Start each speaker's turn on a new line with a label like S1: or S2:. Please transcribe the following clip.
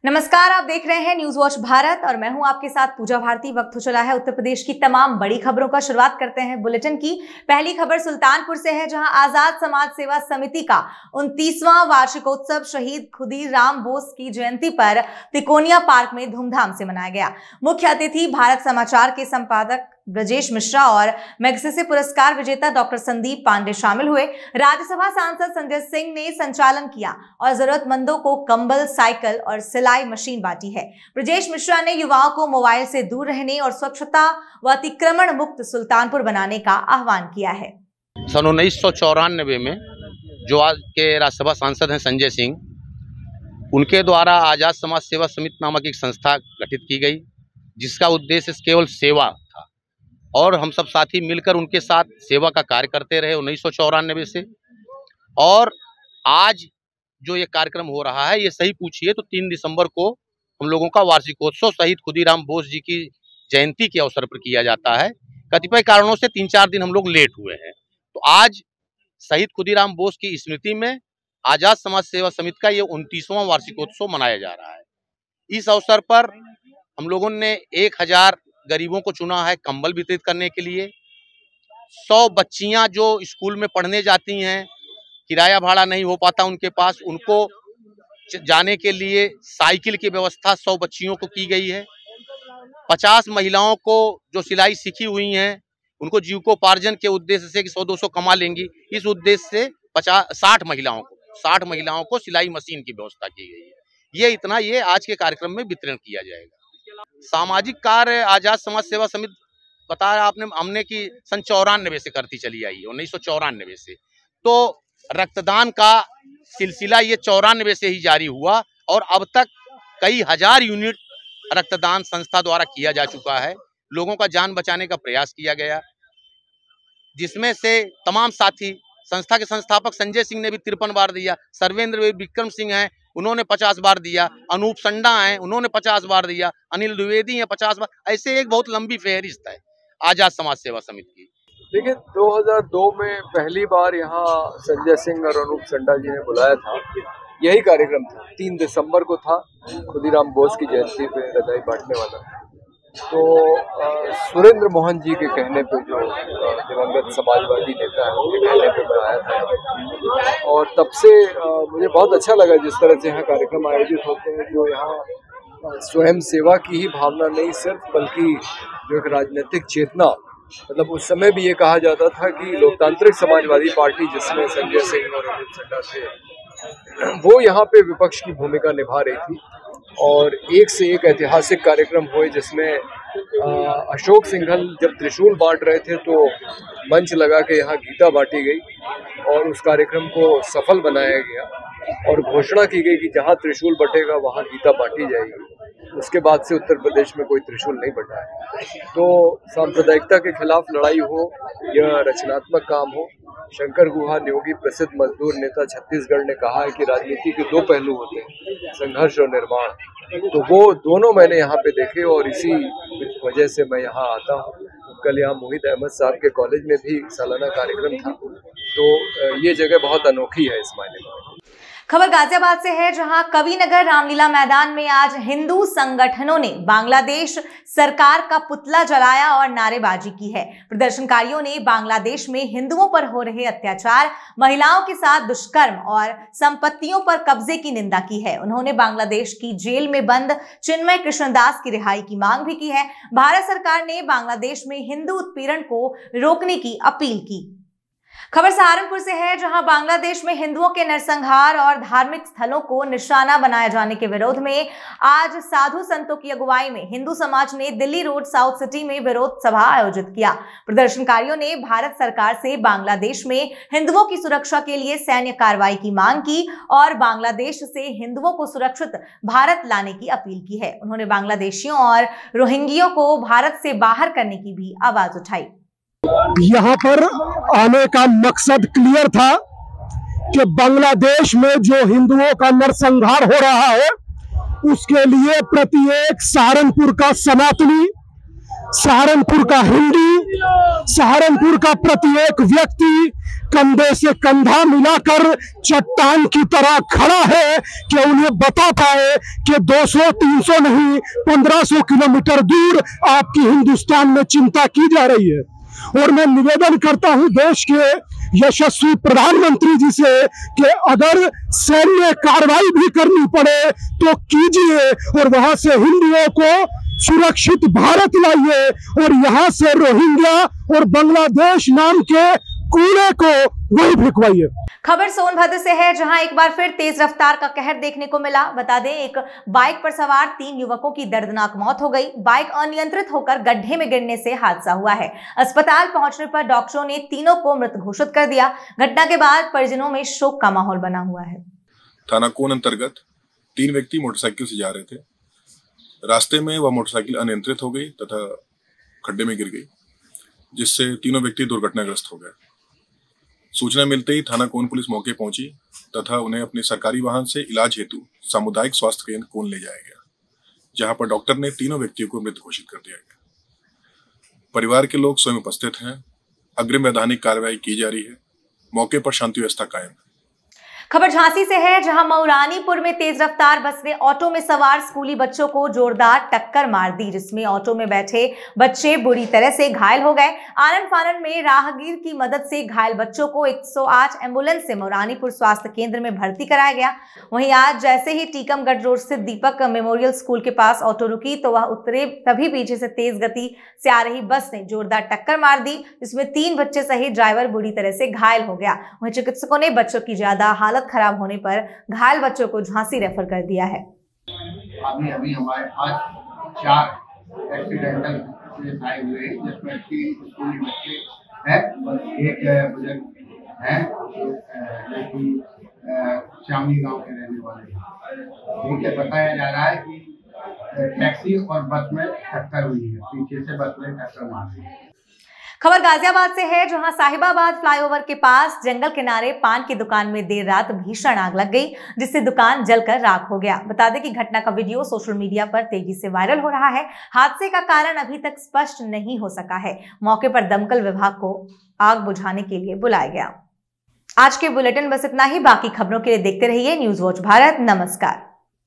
S1: नमस्कार, आप देख रहे हैं न्यूज वॉच भारत और मैं हूं आपके साथ पूजा भारती। वक्त हो चला है उत्तर प्रदेश की तमाम बड़ी खबरों का। शुरुआत करते हैं बुलेटिन की। पहली खबर सुल्तानपुर से है, जहां आजाद समाज सेवा समिति का 29वां वार्षिकोत्सव शहीद खुदीराम बोस की जयंती पर तिकोनिया पार्क में धूमधाम से मनाया गया। मुख्य अतिथि भारत समाचार के संपादक ब्रजेश मिश्रा और मैग्सेसे पुरस्कार विजेता डॉक्टर संदीप पांडे शामिल हुए। राज्यसभा सांसद संजय सिंह ने संचालन किया और जरूरतमंदों को कंबल, साइकिल और सिलाई मशीन बांटी है। ब्रजेश मिश्रा ने युवाओं को मोबाइल से दूर रहने और स्वच्छता व अतिक्रमण मुक्त सुल्तानपुर बनाने का आह्वान किया है।
S2: सन 1994 में जो आज के राज्यसभा सांसद हैं संजय सिंह, उनके द्वारा आजाद समाज सेवा समिति नामक एक संस्था गठित की गई, जिसका उद्देश्य केवल सेवा था और हम सब साथी मिलकर उनके साथ सेवा का कार्य करते रहे 1994 से। और आज जो ये कार्यक्रम हो रहा है, ये सही पूछिए तो 3 दिसंबर को हम लोगों का वार्षिकोत्सव शहीद खुदीराम बोस जी की जयंती के अवसर पर किया जाता है। कतिपय कारणों से 3-4 दिन हम लोग लेट हुए हैं, तो आज शहीद खुदीराम बोस की स्मृति में आजाद समाज सेवा समिति का ये 29वां वार्षिकोत्सव मनाया जा रहा है। इस अवसर पर हम लोगों ने 1000 गरीबों को चुना है कंबल वितरित करने के लिए। 100 बच्चियां जो स्कूल में पढ़ने जाती हैं, किराया भाड़ा नहीं हो पाता उनके पास, उनको जाने के लिए साइकिल की व्यवस्था 100 बच्चियों को की गई है। 50 महिलाओं को जो सिलाई सीखी हुई हैं, उनको जीविकोपार्जन के उद्देश्य से कि 100-200 कमा लेंगी, इस उद्देश्य से 60 महिलाओं को सिलाई मशीन की व्यवस्था की गई है। ये आज के कार्यक्रम में वितरण किया जाएगा। सामाजिक कार्य आजाद समाज सेवा समिति बताया आपने, हमने कि सन 94 से करती चली आई है, 1994 से। तो रक्तदान का सिलसिला ये 94 से ही जारी हुआ और अब तक कई हजार यूनिट रक्तदान संस्था द्वारा किया जा चुका है। लोगों का जान बचाने का प्रयास किया गया, जिसमें से तमाम साथी, संस्था के संस्थापक संजय सिंह ने भी 53 बार दिया, सर्वेंद्र विक्रम सिंह हैं, उन्होंने 50 बार दिया, अनूप संडा हैं, उन्होंने 50 बार दिया, अनिल द्विवेदी हैं 50 बार। ऐसे एक बहुत लंबी फहरिस्त है आजाद समाज सेवा समिति की।
S3: देखिए, 2002 में पहली बार यहाँ संजय सिंह और अनूप संडा जी ने बुलाया था। यही कार्यक्रम था, 3 दिसंबर को था, खुदीराम बोस की जयंती पे रजाई बांटने वाला। तो सुरेंद्र मोहन जी के कहने पे, जो दिवंगत समाजवादी नेता है, उनके कहने पे बनाया था और तब से मुझे बहुत अच्छा लगा जिस तरह से यहाँ कार्यक्रम आयोजित होते हैं, जो यहाँ स्वयं सेवा की ही भावना नहीं सिर्फ, बल्कि जो एक राजनीतिक चेतना, मतलब उस समय भी ये कहा जाता था कि लोकतांत्रिक समाजवादी पार्टी, जिसमें संजय सिंह और अनूप संडा थे, वो यहाँ पे विपक्ष की भूमिका निभा रही थी। और एक से एक ऐतिहासिक कार्यक्रम हुए, जिसमें अशोक सिंघल जब त्रिशूल बांट रहे थे तो मंच लगा के यहाँ गीता बांटी गई और उस कार्यक्रम को सफल बनाया गया और घोषणा की गई कि जहाँ त्रिशूल बटेगा वहाँ गीता बांटी जाएगी। उसके बाद से उत्तर प्रदेश में कोई त्रिशूल नहीं बटा है। तो सांप्रदायिकता के खिलाफ लड़ाई हो या रचनात्मक काम हो, शंकर गुहा न्योगी, प्रसिद्ध मजदूर नेता छत्तीसगढ़ ने कहा है कि राजनीति के 2 पहलू होते हैं, संघर्ष और निर्माण। तो वो दोनों मैंने यहाँ पे देखे और इसी वजह से मैं यहाँ आता हूँ। कल यहाँ मोहित अहमद साहब के कॉलेज में भी सालाना कार्यक्रम था, तो ये जगह बहुत अनोखी है इस मायने में।
S1: खबर गाजियाबाद से है, जहां कविनगर रामलीला मैदान में आज हिंदू संगठनों ने बांग्लादेश सरकार का पुतला जलाया और नारेबाजी की है। प्रदर्शनकारियों ने बांग्लादेश में हिंदुओं पर हो रहे अत्याचार, महिलाओं के साथ दुष्कर्म और संपत्तियों पर कब्जे की निंदा की है। उन्होंने बांग्लादेश की जेल में बंद चिन्मय कृष्णदास की रिहाई की मांग भी की है। भारत सरकार ने बांग्लादेश में हिंदू उत्पीड़न को रोकने की अपील की। खबर सहारनपुर से है, जहां बांग्लादेश में हिंदुओं के नरसंहार और धार्मिक स्थलों को निशाना बनाए जाने के विरोध में आज साधु संतों की अगुवाई में हिंदू समाज ने दिल्ली रोड साउथ सिटी में विरोध सभा आयोजित किया। प्रदर्शनकारियों ने भारत सरकार से बांग्लादेश में हिंदुओं की सुरक्षा के लिए सैन्य कार्रवाई की मांग की और बांग्लादेश से हिंदुओं को सुरक्षित भारत लाने की अपील की है। उन्होंने बांग्लादेशियों और रोहिंग्यों को भारत से बाहर करने की भी आवाज उठाई।
S4: यहाँ पर आने का मकसद क्लियर था कि बांग्लादेश में जो हिंदुओं का नरसंहार हो रहा है, उसके लिए प्रत्येक सहारनपुर का सनातनी, सहारनपुर का हिंदू सहारनपुर का प्रत्येक व्यक्ति कंधे से कंधा मिलाकर चट्टान की तरह खड़ा है कि उन्हें बता पाए कि 200-300 नहीं 1500 किलोमीटर दूर आपकी हिंदुस्तान में चिंता की जा रही है। और मैं निवेदन करता हूं देश के यशस्वी प्रधानमंत्री जी से कि अगर सैन्य कार्रवाई भी करनी पड़े तो कीजिए और वहां से हिंदुओं को सुरक्षित भारत लाइए और यहां से रोहिंग्या और बांग्लादेश नाम के कूड़े को वही भिजवाइए।
S1: खबर सोनभद्र से है, जहां एक बार फिर तेज रफ्तार का कहर देखने को मिला। बता दें, एक बाइक पर सवार 3 युवकों की दर्दनाक मौत हो गई। बाइक अनियंत्रित होकर गड्ढे में गिरने से हादसा हुआ है। अस्पताल पहुंचने पर डॉक्टरों ने तीनों को मृत घोषित कर दिया। घटना के बाद परिजनों में शोक का माहौल बना हुआ है।
S5: थाना कोन अंतर्गत 3 व्यक्ति मोटरसाइकिल से जा रहे थे। रास्ते में वह मोटरसाइकिल अनियंत्रित हो गई तथा खड्डे में गिर गई, जिससे तीनों व्यक्ति दुर्घटनाग्रस्त हो गए। सूचना मिलते ही थाना कोन पुलिस मौके पहुंची तथा उन्हें अपने सरकारी वाहन से इलाज हेतु सामुदायिक स्वास्थ्य केंद्र कोन ले जाया गया, जहां पर डॉक्टर ने तीनों व्यक्तियों को मृत घोषित कर दिया गया। परिवार के लोग स्वयं उपस्थित हैं। अग्रिम वैधानिक कार्रवाई की जा रही है। मौके पर शांति व्यवस्था कायम है।
S1: खबर झांसी से है, जहां मऊरानीपुर में तेज रफ्तार बस ने ऑटो में सवार स्कूली बच्चों को जोरदार टक्कर मार दी, जिसमें ऑटो में बैठे बच्चे बुरी तरह से घायल हो गए। आनन फानन में राहगीर की मदद से घायल बच्चों को 108 एम्बुलेंस से मऊरानीपुर स्वास्थ्य केंद्र में भर्ती कराया गया। वहीं आज जैसे ही टीकमगढ़ रोड स्थित दीपक मेमोरियल स्कूल के पास ऑटो रुकी तो वह उतरे, तभी पीछे से तेज गति से आ रही बस ने जोरदार टक्कर मार दी, जिसमें 3 बच्चे सहित ड्राइवर बुरी तरह से घायल हो गया। वहीं चिकित्सकों ने बच्चों की ज्यादा हालत खराब होने पर घायल बच्चों को झांसी रेफर कर दिया है।
S6: अभी हमारे पास 4 एक्सीडेंटल केस आए हुए हैं, जिसमें 3 स्कूली बच्चे हैं, एक बुजुर्ग है जो कि श्यामली गांव के रहने वाले हैं। ठीक है, बताया जा रहा है कि टैक्सी और बस में टक्कर हुई है, पीछे से बस में टक्कर मार दी है।
S1: खबर गाजियाबाद से है, जहां साहिबाबाद फ्लाईओवर के पास जंगल किनारे पान की दुकान में देर रात भीषण आग लग गई, जिससे दुकान जलकर राख हो गया। बता दें कि घटना का वीडियो सोशल मीडिया पर तेजी से वायरल हो रहा है। हादसे का कारण अभी तक स्पष्ट नहीं हो सका है। मौके पर दमकल विभाग को आग बुझाने के लिए बुलाया गया। आज के बुलेटिन बस इतना ही। बाकी खबरों के लिए देखते रहिए न्यूज वॉच भारत। नमस्कार।